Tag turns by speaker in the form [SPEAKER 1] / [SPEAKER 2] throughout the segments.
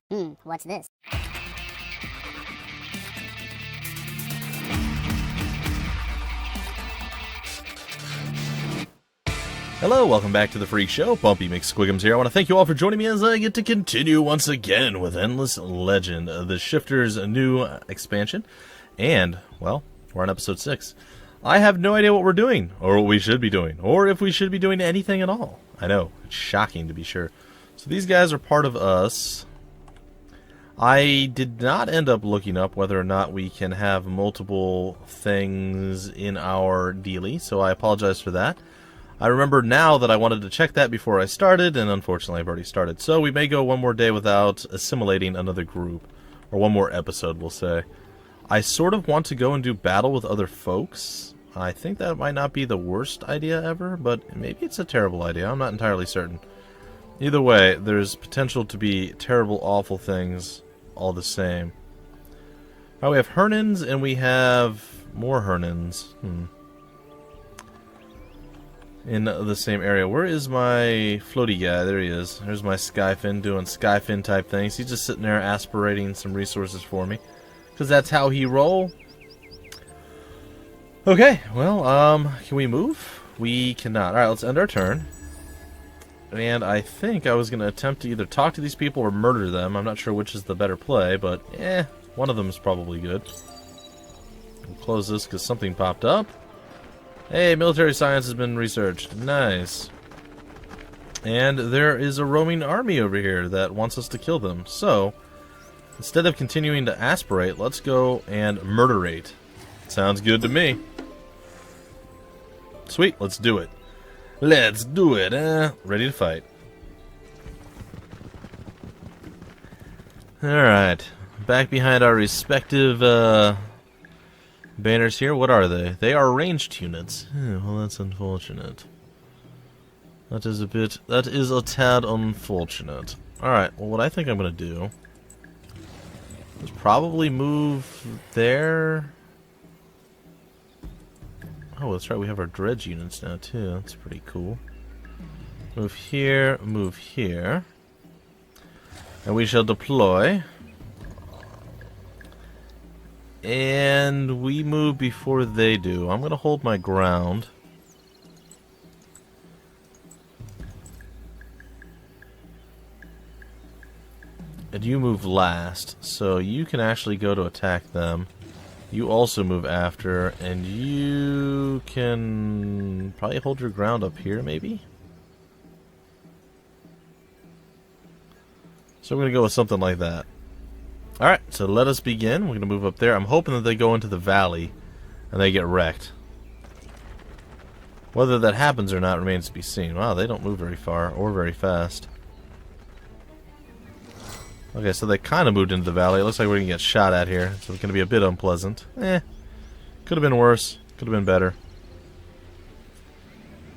[SPEAKER 1] What's this?
[SPEAKER 2] Hello, welcome back to the Freak Show. Bumpy McSquigums here. I want to thank you all for joining me as I get to continue once again with Endless Legend, the Shifter's new expansion. And, well, we're on episode 6. I have no idea what we're doing, or what we should be doing, or if we should be doing anything at all. I know, it's shocking to be sure. So these guys are part of us. I did not end up looking up whether or not we can have multiple things in our dealie, so I apologize for that. I remember now that I wanted to check that before I started, and unfortunately I've already started. So we may go one more day without assimilating another group, or one more episode, we'll say. I sort of want to go and do battle with other folks. I think that might not be the worst idea ever, but maybe it's a terrible idea. I'm not entirely certain. Either way, there's potential to be terrible, awful things all the same. Alright, we have Hernans, and we have more Hernans. In the same area. Where is my floaty guy? There he is. There's my Skyfin doing Skyfin type things. He's just sitting there aspirating some resources for me. Because that's how he roll. Okay, well, can we move? We cannot. Alright, let's end our turn. And I think I was going to attempt to either talk to these people or murder them. I'm not sure which is the better play, but one of them is probably good. We'll close this because something popped up. Hey, military science has been researched. Nice. And there is a roaming army over here that wants us to kill them. So, instead of continuing to aspirate, let's go and murderate. Sounds good to me. Sweet, let's do it. Let's do it, Ready to fight. Alright. Back behind our respective, banners here. What are they? They are ranged units. Well, that's unfortunate. That is a tad unfortunate. Alright, well, what I think I'm going to do is probably move there. Oh, that's right, we have our dredge units now, too. That's pretty cool. Move here, move here. And we shall deploy. And we move before they do. I'm going to hold my ground. And you move last, so you can actually go to attack them. You also move after, and you can probably hold your ground up here, maybe? So we're going to go with something like that. Alright, so let us begin. We're going to move up there. I'm hoping that they go into the valley and they get wrecked. Whether that happens or not remains to be seen. Wow, they don't move very far or very fast. Okay, so they kind of moved into the valley. It looks like we're going to get shot at here, so it's going to be a bit unpleasant. Could have been worse. Could have been better.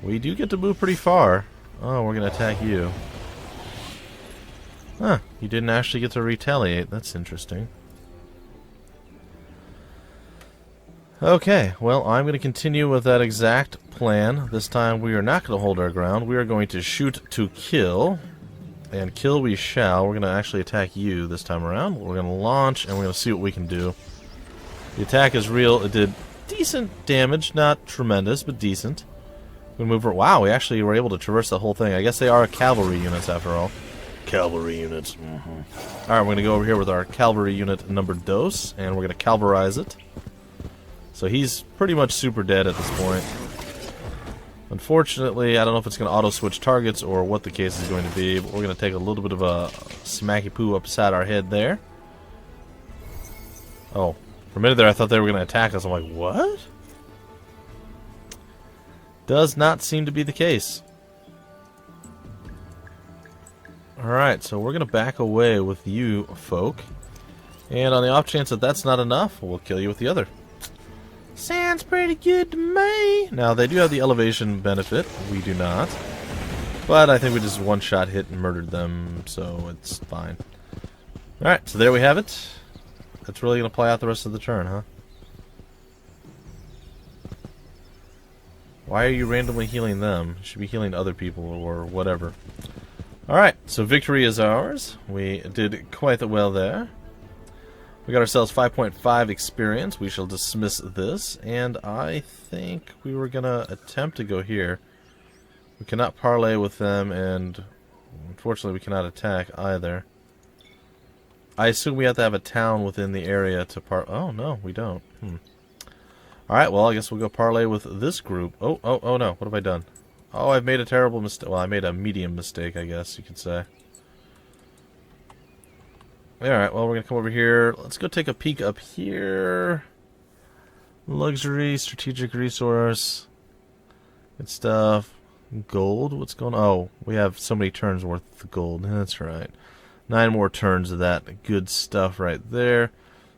[SPEAKER 2] We do get to move pretty far. Oh, we're going to attack you. Huh, you didn't actually get to retaliate. That's interesting. Okay, well, I'm going to continue with that exact plan. This time we are not going to hold our ground. We are going to shoot to kill. And kill we shall. We're going to actually attack you this time around. We're going to launch, and we're going to see what we can do. The attack is real. It did decent damage. Not tremendous, but decent. We move. Wow, we actually were able to traverse the whole thing. I guess they are cavalry units after all. Cavalry units. Alright, we're going to go over here with our cavalry unit number dos, and we're going to cavalrize it. So he's pretty much super dead at this point. Unfortunately, I don't know if it's going to auto-switch targets or what the case is going to be, but we're going to take a little bit of a smacky-poo upside our head there. Oh, for a minute there I thought they were going to attack us. I'm like, what? Does not seem to be the case. Alright, so we're going to back away with you folk. And on the off chance that that's not enough, we'll kill you with the other. Sounds pretty good to me. Now, they do have the elevation benefit. We do not. But I think we just one-shot hit and murdered them, so it's fine. Alright, so there we have it. That's really going to play out the rest of the turn, huh? Why are you randomly healing them? You should be healing other people or whatever. Alright, so victory is ours. We did quite well there. We got ourselves 5.5 experience. We shall dismiss this. And I think we were going to attempt to go here. We cannot parlay with them, and unfortunately we cannot attack either. I assume we have to have a town within the area to oh, no, we don't. Alright, well, I guess we'll go parlay with this group. Oh, no, what have I done? Oh, I've made a terrible mistake. Well, I made a medium mistake, I guess you could say. Alright, well, we're going to come over here. Let's go take a peek up here. Luxury, strategic resource. Good stuff. Gold, what's going on? Oh, we have so many turns worth of gold. That's right. 9 more turns of that good stuff right there.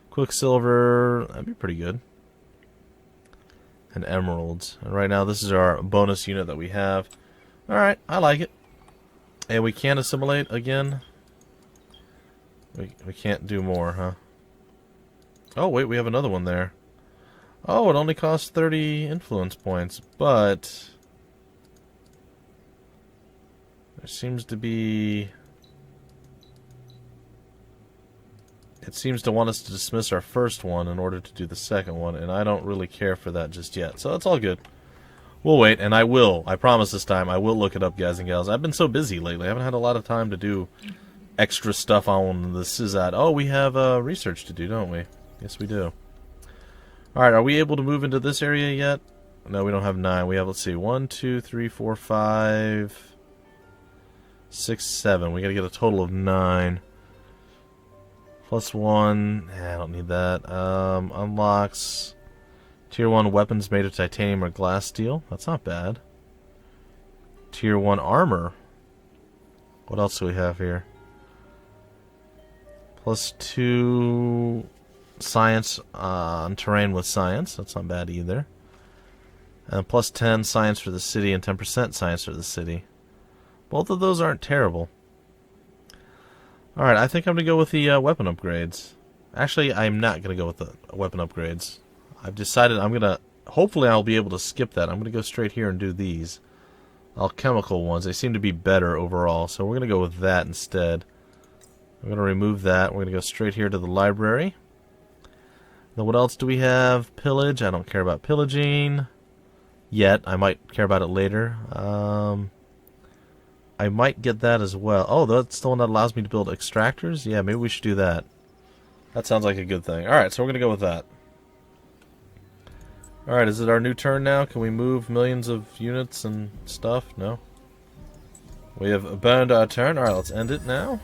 [SPEAKER 2] Quicksilver, that'd be pretty good. And emeralds. And right now, this is our bonus unit that we have. Alright, I like it. And we can assimilate again. We can't do more, huh? Oh, wait, we have another one there. Oh, it only costs 30 influence points, but there seems to be... It seems to want us to dismiss our first one in order to do the second one, and I don't really care for that just yet. So that's all good. We'll wait, and I will. I promise this time I will look it up, guys and gals. I've been so busy lately. I haven't had a lot of time to do extra stuff on the SysAd. Oh, we have research to do, don't we? Yes, we do. Alright, are we able to move into this area yet? No, we don't have 9. We have, let's see, 1, 2, 3, 4, 5, 6, 7. We gotta get a total of 9. Plus 1, I don't need that. Unlocks Tier 1 weapons made of titanium or glass steel. That's not bad. Tier 1 armor. What else do we have here? Plus 2 science on terrain with science. That's not bad either. And plus 10 science for the city and 10% science for the city. Both of those aren't terrible. Alright, I think I'm going to go with the weapon upgrades. Actually, I'm not going to go with the weapon upgrades. I've decided I'm going to... Hopefully I'll be able to skip that. I'm going to go straight here and do these. Alchemical ones. They seem to be better overall, so we're going to go with that instead. I'm going to remove that. We're going to go straight here to the library. Then what else do we have? Pillage. I don't care about pillaging yet. I might care about it later. I might get that as well. Oh, that's the one that allows me to build extractors? Yeah, maybe we should do that. That sounds like a good thing. Alright, so we're going to go with that. Alright, is it our new turn now? Can we move millions of units and stuff? No? We have burned our turn. Alright, let's end it now.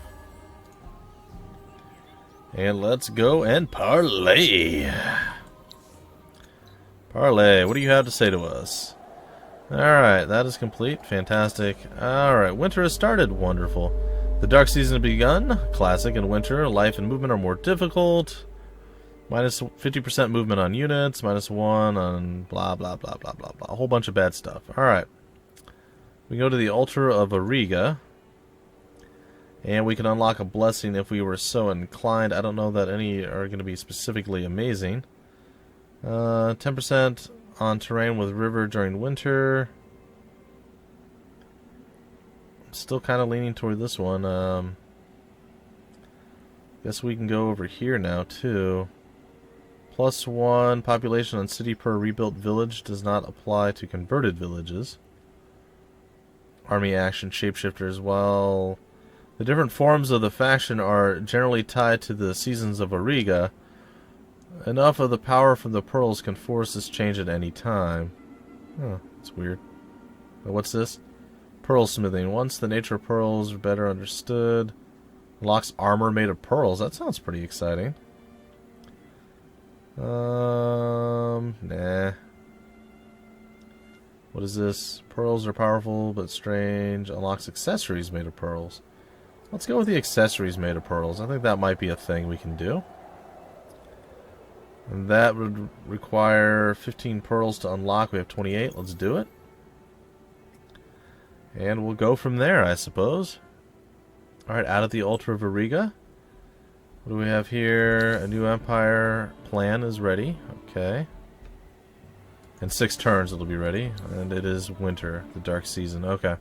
[SPEAKER 2] And let's go and parlay. Parlay, what do you have to say to us? Alright, that is complete. Fantastic. Alright, winter has started. Wonderful. The dark season has begun. Classic in winter. Life and movement are more difficult. Minus 50% movement on units. Minus 1 on blah, blah, blah, blah, blah, blah. A whole bunch of bad stuff. Alright. We go to the altar of Ariga. And we can unlock a blessing if we were so inclined. I don't know that any are going to be specifically amazing. 10% on terrain with river during winter. I'm still kind of leaning toward this one. Guess we can go over here now too. Plus 1 population on city per rebuilt village does not apply to converted villages. Army action shapeshifters. While the different forms of the faction are generally tied to the seasons of Ariga, enough of the power from the pearls can force this change at any time. Oh, that's weird. But what's this? Pearl smithing. Once the nature of pearls are better understood. Unlocks armor made of pearls. That sounds pretty exciting. Nah. What is this? Pearls are powerful but strange. Unlocks accessories made of pearls. Let's go with the accessories made of pearls. I think that might be a thing we can do. And that would require 15 pearls to unlock. We have 28. Let's do it. And we'll go from there, I suppose. Alright, out of the Altar of Ariga. What do we have here? A new empire plan is ready. Okay. In 6 turns it'll be ready. And it is winter, the dark season. Okay.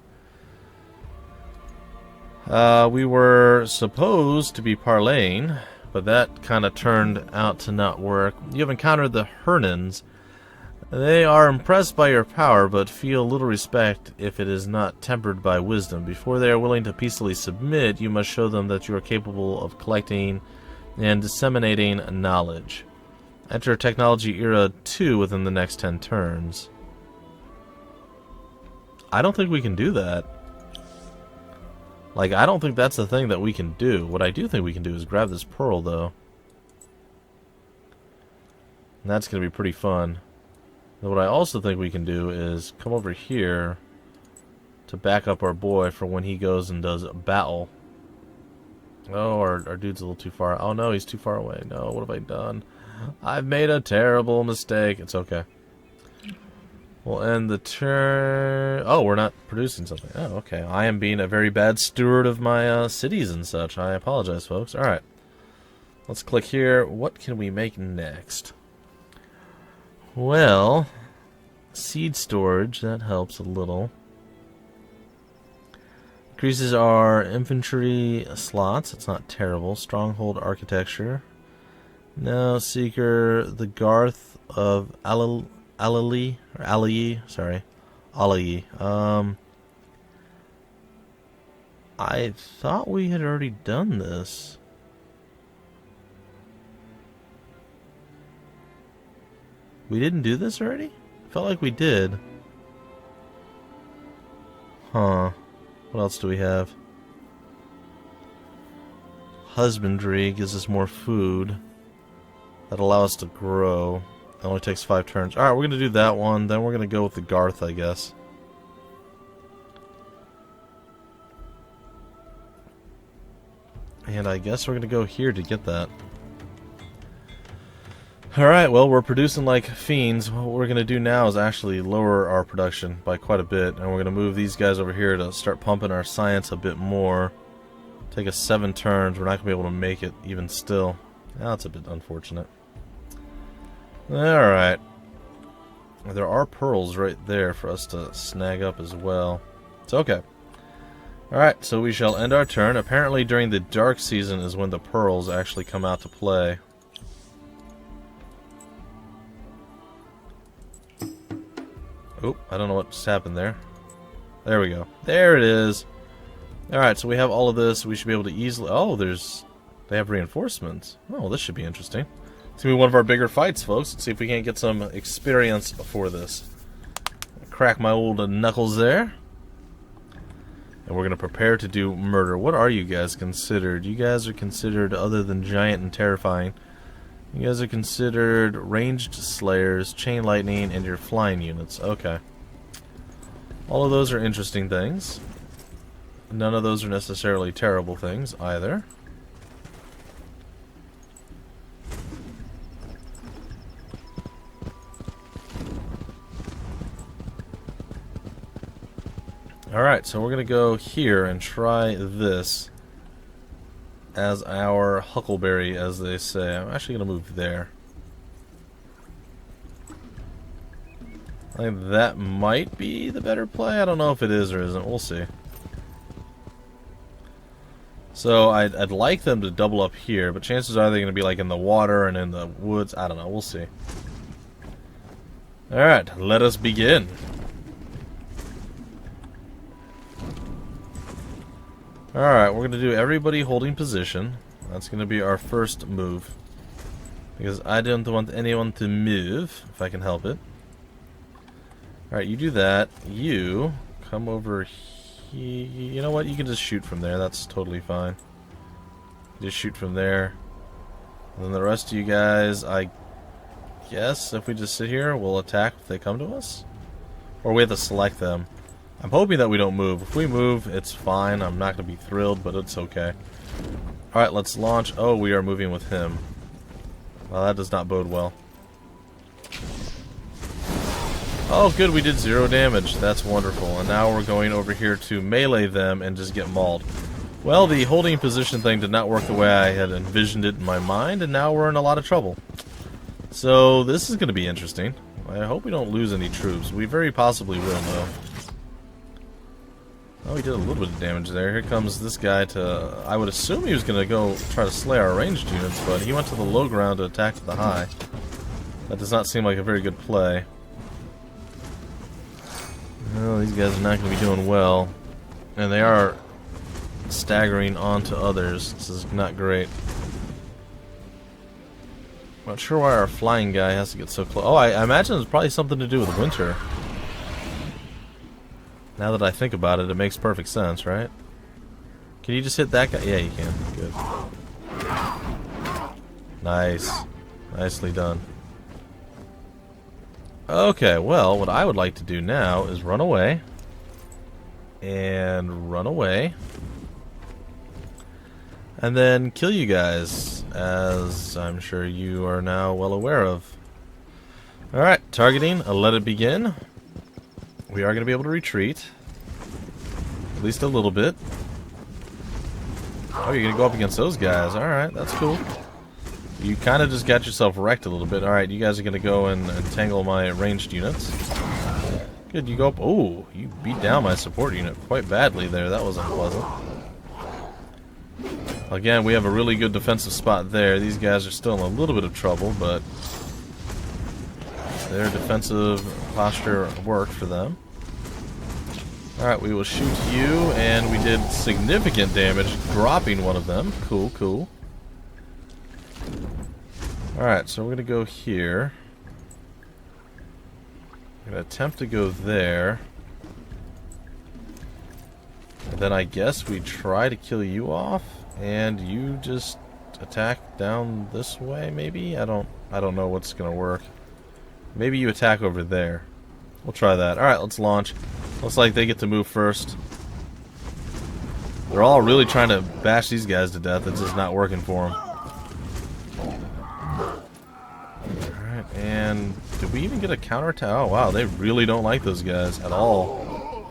[SPEAKER 2] We were supposed to be parlaying, but that kind of turned out to not work. You have encountered the Hernans. They are impressed by your power, but feel little respect if it is not tempered by wisdom. Before they are willing to peacefully submit, you must show them that you are capable of collecting and disseminating knowledge. Enter Technology Era 2 within the next 10 turns. I don't think we can do that. Like, I don't think that's the thing that we can do. What I do think we can do is grab this pearl, though. And that's going to be pretty fun. And what I also think we can do is come over here to back up our boy for when he goes and does battle. Oh, our dude's a little too far. Oh, no, he's too far away. No, what have I done? I've made a terrible mistake. It's okay. We'll end the turn. Oh, we're not producing something. Oh, okay. I am being a very bad steward of my cities and such. I apologize, folks. Alright. Let's click here. What can we make next? Well, seed storage. That helps a little. Increases our infantry slots. It's not terrible. Stronghold architecture. No, Seeker. The Garth of Alayi, sorry. Alayi. I thought we had already done this. We didn't do this already? Felt like we did. Huh. What else do we have? Husbandry gives us more food. That'll allow us to grow. It only takes 5 turns. Alright, we're going to do that one. Then we're going to go with the Garth, I guess. And I guess we're going to go here to get that. Alright, well, we're producing like fiends. What we're going to do now is actually lower our production by quite a bit. And we're going to move these guys over here to start pumping our science a bit more. Take us 7 turns. We're not going to be able to make it even still. That's a bit unfortunate. Alright. There are pearls right there for us to snag up as well. It's okay. Alright, so we shall end our turn. Apparently during the dark season is when the pearls actually come out to play. Oop, I don't know what just happened there. There we go. There it is. Alright, so we have all of this. We should be able to easily... Oh, they have reinforcements. Oh, this should be interesting. It's going to be one of our bigger fights, folks. Let's see if we can't get some experience for this. Crack my old knuckles there. And we're going to prepare to do murder. What are you guys considered? You guys are considered, other than giant and terrifying, you guys are considered ranged slayers, chain lightning, and your flying units. Okay. All of those are interesting things. None of those are necessarily terrible things either. Alright, so we're going to go here and try this as our huckleberry, as they say. I'm actually going to move there. I think that might be the better play. I don't know if it is or isn't. We'll see. So I'd like them to double up here, but chances are they're going to be like in the water and in the woods. I don't know. We'll see. Alright, let us begin. Alright, we're going to do everybody holding position. That's going to be our first move. Because I don't want anyone to move, if I can help it. Alright, you do that. You come over here. You know what? You can just shoot from there. That's totally fine. Just shoot from there. And then the rest of you guys, I guess, if we just sit here, we'll attack if they come to us? Or we have to select them. I'm hoping that we don't move. If we move, it's fine. I'm not going to be thrilled, but it's okay. Alright, let's launch. Oh, we are moving with him. Well, that does not bode well. Oh, good, we did 0 damage. That's wonderful. And now we're going over here to melee them and just get mauled. Well, the holding position thing did not work the way I had envisioned it in my mind, and now we're in a lot of trouble. So, this is going to be interesting. I hope we don't lose any troops. We very possibly will, though. Oh, he did a little bit of damage there. Here comes this guy to... I would assume he was going to go try to slay our ranged units, but he went to the low ground to attack the high. That does not seem like a very good play. Well, these guys are not going to be doing well. And they are staggering onto others. This is not great. Not sure why our flying guy has to get so close. Oh, I imagine it's probably something to do with winter. Now that I think about it, it makes perfect sense, right? Can you just hit that guy? Yeah, you can. Good. Nice. Nicely done. Okay, well, what I would like to do now is run away. And run away. And then kill you guys, as I'm sure you are now well aware of. Alright, targeting, let it begin. We are going to be able to retreat. At least a little bit. Oh, you're going to go up against those guys. Alright, that's cool. You kind of just got yourself wrecked a little bit. Alright, you guys are going to go and entangle my ranged units. Good, you go up. Oh, you beat down my support unit quite badly there. That was unpleasant. Again, we have a really good defensive spot there. These guys are still in a little bit of trouble, but their defensive posture worked for them. Alright, we will shoot you, and we did significant damage dropping one of them. Cool, cool. Alright, so we're going to go here. I'm going to attempt to go there. And then I guess we try to kill you off. And you just attack down this way, maybe? I don't know what's gonna work. Maybe you attack over there. We'll try that. Alright, let's launch. Looks like they get to move first. They're all really trying to bash these guys to death. It's just not working for them. Alright, and did we even get a counterattack? Oh wow, they really don't like those guys at all.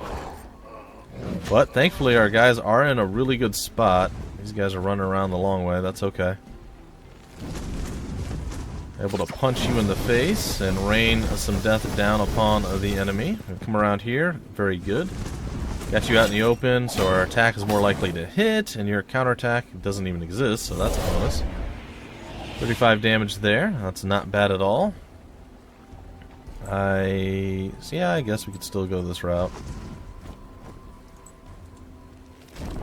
[SPEAKER 2] But thankfully our guys are in a really good spot. These guys are running around the long way, that's okay. Able to punch you in the face and rain some death down upon the enemy. Come around here, very good. Got you out in the open, so our attack is more likely to hit, and your counterattack doesn't even exist, so that's a bonus. 35 damage there, that's not bad at all. Yeah, I guess we could still go this route.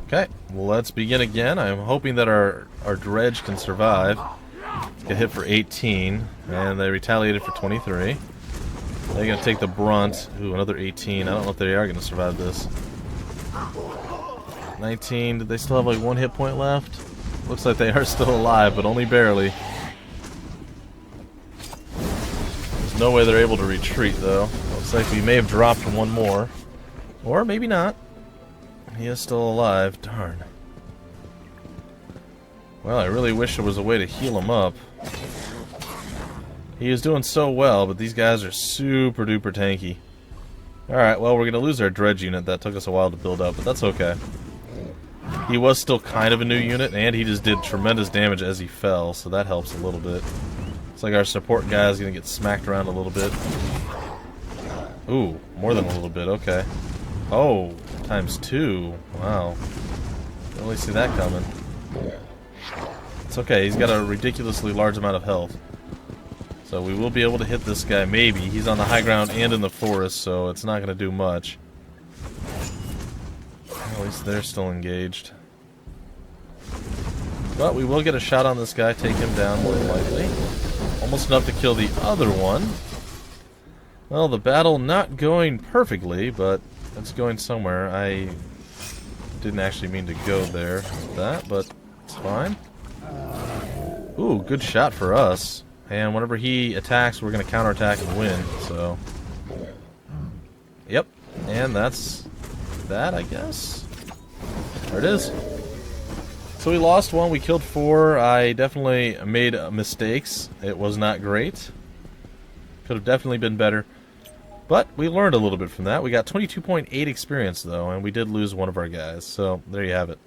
[SPEAKER 2] Okay, well, let's begin again. I'm hoping that our dredge can survive. Get hit for 18, and they retaliated for 23. They're going to take the brunt. Ooh, another 18. I don't know if they are going to survive this. 19. Did they still have like one hit point left? Looks like they are still alive, but only barely. There's no way they're able to retreat, though. Looks like we may have dropped one more. Or maybe not. He is still alive. Darn. Well, I really wish there was a way to heal him up. He is doing so well, but these guys are super duper tanky. Alright, well, we're going to lose our dredge unit. That took us a while to build up, but that's okay. He was still kind of a new unit, and he just did tremendous damage as he fell, so that helps a little bit. Looks like our support guy is going to get smacked around a little bit. Ooh, more than a little bit, okay. Oh, ×2. Wow. Didn't really see that coming. It's okay, he's got a ridiculously large amount of health. So we will be able to hit this guy, maybe. He's on the high ground and in the forest, so it's not going to do much. At least they're still engaged. But we will get a shot on this guy, take him down more than likely. Almost enough to kill the other one. Well, the battle not going perfectly, but it's going somewhere. I didn't actually mean to go there with that, but it's fine. Ooh, good shot for us. And whenever he attacks, we're going to counterattack and win, so... Yep, and that's that, I guess. There it is. So we lost one, we killed 4. I definitely made mistakes. It was not great. Could have definitely been better. But we learned a little bit from that. We got 22.8 experience, though, and we did lose one of our guys. So, there you have it.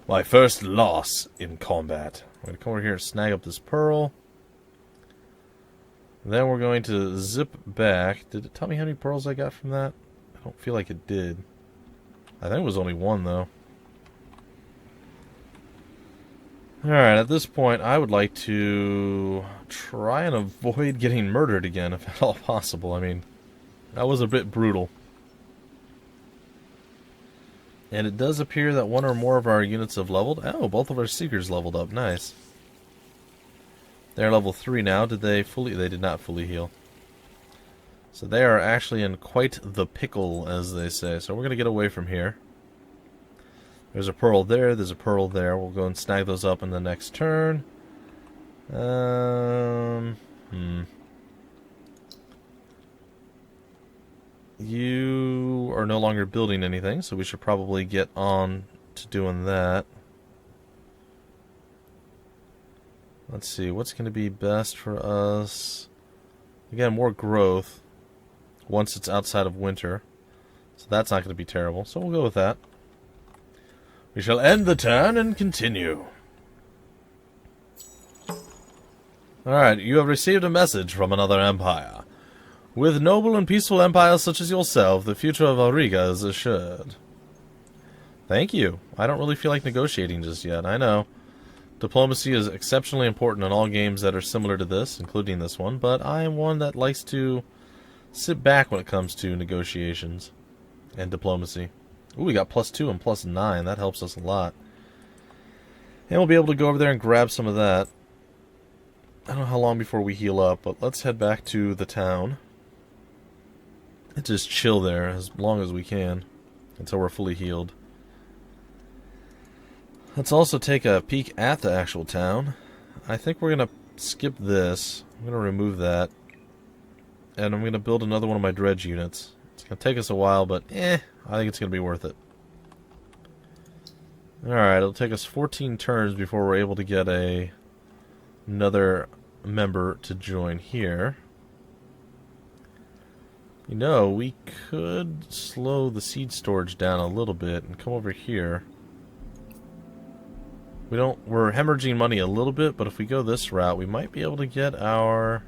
[SPEAKER 2] My first loss in combat. I'm going to come over here and snag up this pearl. Then we're going to zip back. Did it tell me how many pearls I got from that? I don't feel like it did. I think it was only one, though. Alright, at this point, I would like to try and avoid getting murdered again, if at all possible. I mean, that was a bit brutal. And it does appear that one or more of our units have leveled. Oh, both of our Seekers leveled up. Nice. They're level 3 now. Did they fully... They did not fully heal. So they are actually in quite the pickle, as they say. So we're going to get away from here. There's a pearl there. There's a pearl there. We'll go and snag those up in the next turn. You are no longer building anything, so we should probably get on to doing that. Let's see, what's going to be best for us? Again, more growth once it's outside of winter. So that's not going to be terrible, so we'll go with that. We shall end the turn and continue. Alright, you have received a message from another empire. With noble and peaceful empires such as yourself, the future of Auriga is assured. Thank you. I don't really feel like negotiating just yet, I know. Diplomacy is exceptionally important in all games that are similar to this, including this one, but I am one that likes to sit back when it comes to negotiations and diplomacy. Ooh, we got +2 and +9. That helps us a lot. And we'll be able to go over there and grab some of that. I don't know how long before we heal up, but let's head back to the town. And just chill there as long as we can until we're fully healed. Let's also take a peek at the actual town. I think we're going to skip this. I'm going to remove that. And I'm going to build another one of my dredge units. It's going to take us a while, but I think it's going to be worth it. Alright, it'll take us 14 turns before we're able to get another member to join here. You know, we could slow the seed storage down a little bit and come over here. We're hemorrhaging money a little bit, but if we go this route, we might be able to get our...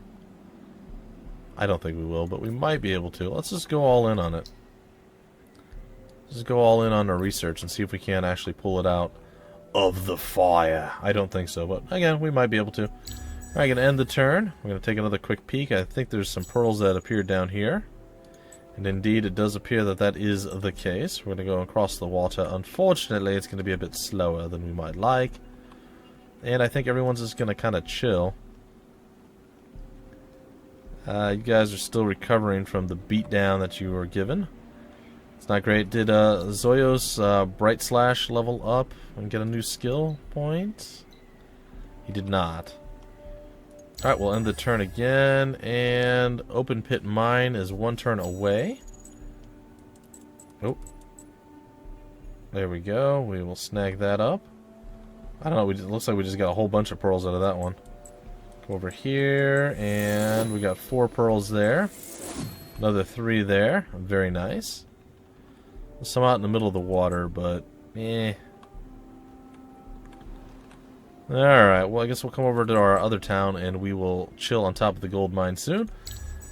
[SPEAKER 2] I don't think we will, but we might be able to. Let's just go all in on it. Just go all in on our research and see if we can actually pull it out of the fire. I don't think so, but again, we might be able to. Alright, gonna end the turn. We're gonna take another quick peek. I think there's some pearls that appeared down here. And indeed, it does appear that that is the case. We're going to go across the water. Unfortunately, it's going to be a bit slower than we might like. And I think everyone's just going to kind of chill. You guys are still recovering from the beatdown that you were given. It's not great. Did Zoyos Bright Slash level up and get a new skill point? He did not. Alright, we'll end the turn again, and Open Pit Mine is one turn away. Oh. There we go. We will snag that up. I don't know, it looks like we just got a whole bunch of pearls out of that one. Go over here, and we got 4 pearls there. Another 3 there. Very nice. Some out in the middle of the water, but Alright, well I guess we'll come over to our other town and we will chill on top of the gold mine soon.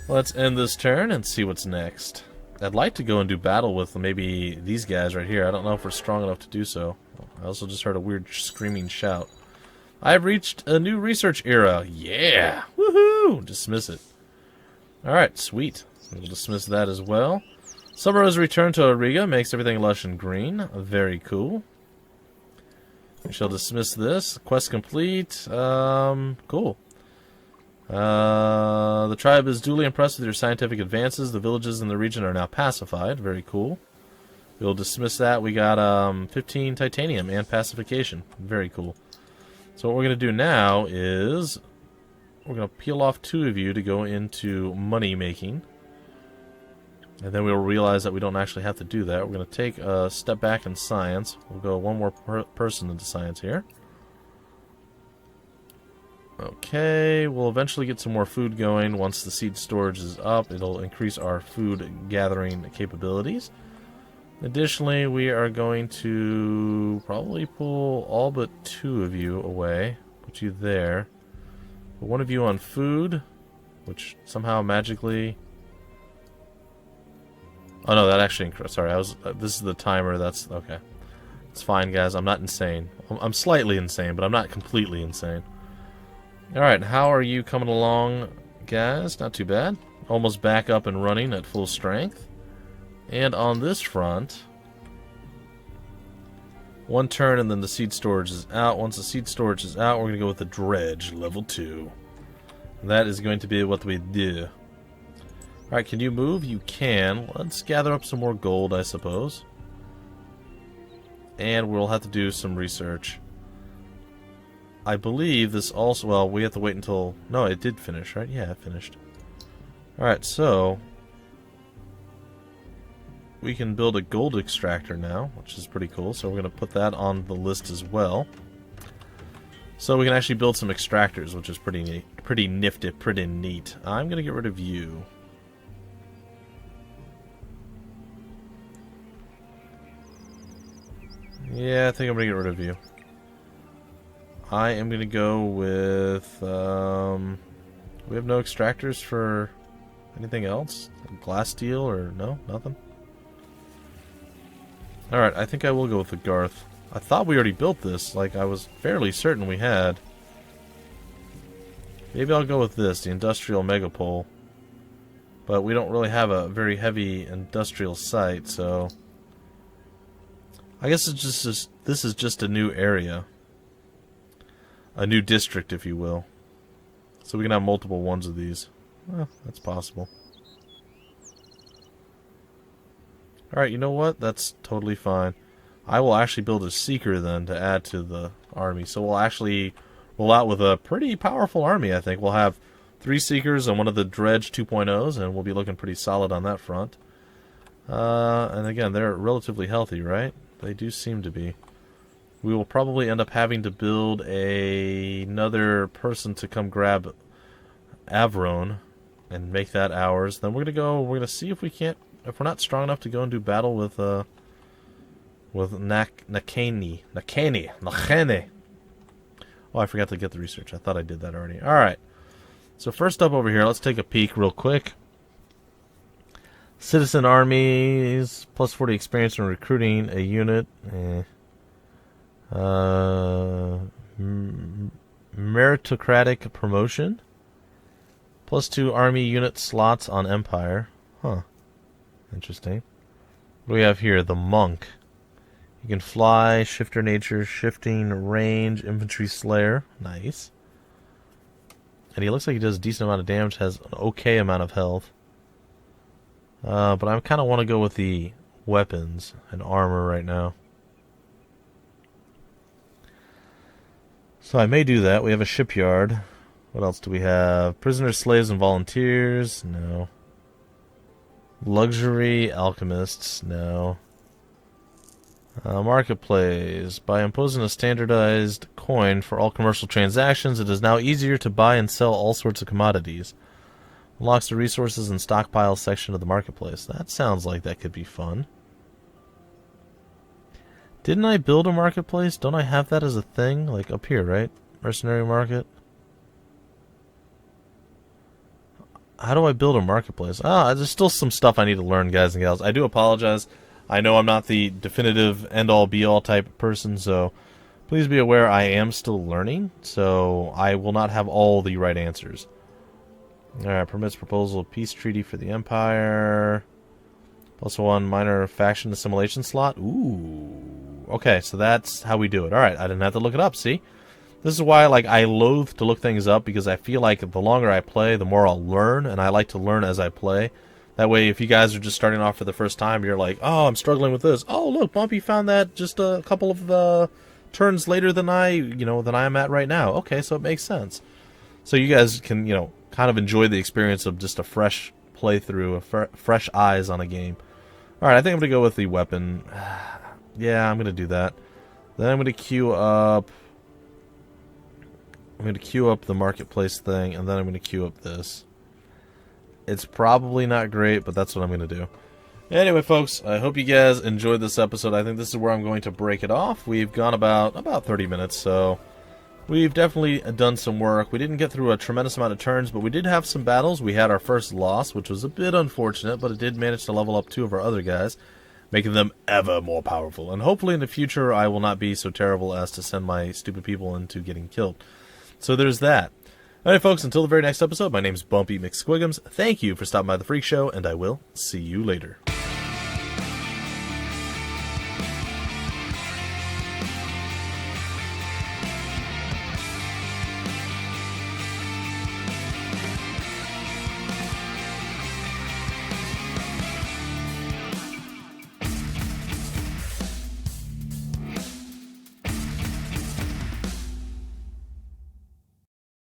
[SPEAKER 2] Let's end this turn and see what's next. I'd like to go and do battle with maybe these guys right here. I don't know if we're strong enough to do so. I also just heard a weird screaming shout. I've reached a new research era. Yeah! Woohoo! Dismiss it. Alright, sweet. We'll dismiss that as well. Summer has returned to Auriga, makes everything lush and green. Very cool. We shall dismiss this. Quest complete. Cool. The tribe is duly impressed with your scientific advances. The villages in the region are now pacified. Very cool. We'll dismiss that. We got 15 titanium and pacification. Very cool. So what we're going to do now is we're going to peel off 2 of you to go into money making. And then we'll realize that we don't actually have to do that. We're going to take a step back in science. We'll go one more person into science here. Okay, we'll eventually get some more food going. Once the seed storage is up, it'll increase our food gathering capabilities. Additionally, we are going to probably pull all but 2 of you away. Put you there. Put 1 of you on food, which somehow magically... Oh no, that actually... Sorry, this is the timer. That's... Okay. It's fine, guys. I'm not insane. I'm slightly insane, but I'm not completely insane. Alright, how are you coming along, guys? Not too bad. Almost back up and running at full strength. And on this front... One turn and then the seed storage is out. Once the seed storage is out, we're going to go with the dredge, level 2. That is going to be what we do. Alright, can you move? You can. Let's gather up some more gold, I suppose. And we'll have to do some research. I believe this also... Well, we have to wait until... No, it did finish, right? Yeah, it finished. Alright, so... We can build a gold extractor now, which is pretty cool. So we're going to put that on the list as well. So we can actually build some extractors, which is pretty neat, pretty nifty, pretty neat. I'm going to get rid of you. Yeah, I think I'm going to get rid of you. I am going to go with... we have no extractors for anything else? Glass steel or no? Nothing? Alright, I think I will go with the Garth. I thought we already built this, like I was fairly certain we had. Maybe I'll go with this, the Industrial Megapole. But we don't really have a very heavy industrial site, so... I guess it's just this is just a new area. A new district, if you will. So we can have multiple ones of these. Well, that's possible. Alright, you know what? That's totally fine. I will actually build a Seeker then to add to the army. So we'll actually roll out with a pretty powerful army, I think. We'll have 3 Seekers and one of the Dredge 2.0s, and we'll be looking pretty solid on that front. And again, they're relatively healthy, right? They do seem to be. We will probably end up having to build another person to come grab Avron and make that ours. Then we're gonna see if we can't... If we're not strong enough to go and do battle with Nakane. Oh, I forgot to get the research. I thought I did that already. Alright. So first up over here, let's take a peek real quick. Citizen armies, plus 40 experience in recruiting a unit. Meritocratic promotion. Plus 2 army unit slots on Empire. Huh. Interesting. What do we have here? The Monk. You can fly, shifter nature, shifting range, infantry slayer. Nice. And he looks like he does a decent amount of damage, has an okay amount of health. But I kind of want to go with the weapons and armor right now. So I may do that. We have a shipyard. What else do we have? Prisoners, slaves, and volunteers. No. Luxury alchemists. No. Marketplace. By imposing a standardized coin for all commercial transactions, it is now easier to buy and sell all sorts of commodities. Unlocks the resources and stockpile section of the marketplace. That sounds like that could be fun. Didn't I build a marketplace? Don't I have that as a thing? Like up here, right? Mercenary market. How do I build a marketplace? There's still some stuff I need to learn, guys and gals. I do apologize. I know I'm not the definitive end-all be-all type person, so please be aware I am still learning, so I will not have all the right answers. Alright, permits proposal of peace treaty for the Empire. Plus 1 minor faction assimilation slot. Ooh. Okay, so that's how we do it. Alright, I didn't have to look it up, see? This is why I loathe to look things up, because I feel like the longer I play, the more I'll learn, and I like to learn as I play. That way, if you guys are just starting off for the first time, you're like, oh, I'm struggling with this. Oh, look, Bumpy found that just a couple of turns later than than I am at right now. Okay, so it makes sense. So you guys can, kind of enjoy the experience of just a fresh playthrough, fresh eyes on a game. Alright, I think I'm going to go with the weapon. Yeah, I'm going to do that. Then I'm going to queue up... the marketplace thing, and then I'm going to queue up this. It's probably not great, but that's what I'm going to do. Anyway, folks, I hope you guys enjoyed this episode. I think this is where I'm going to break it off. We've gone about 30 minutes, so we've definitely done some work. We didn't get through a tremendous amount of turns, but we did have some battles. We had our first loss, which was a bit unfortunate, but it did manage to level up 2 of our other guys, making them ever more powerful. And hopefully in the future I will not be so terrible as to send my stupid people into getting killed. So there's that. Alright folks, until the very next episode, my name's Bumpy McSquigums. Thank you for stopping by the Freak Show, and I will see you later.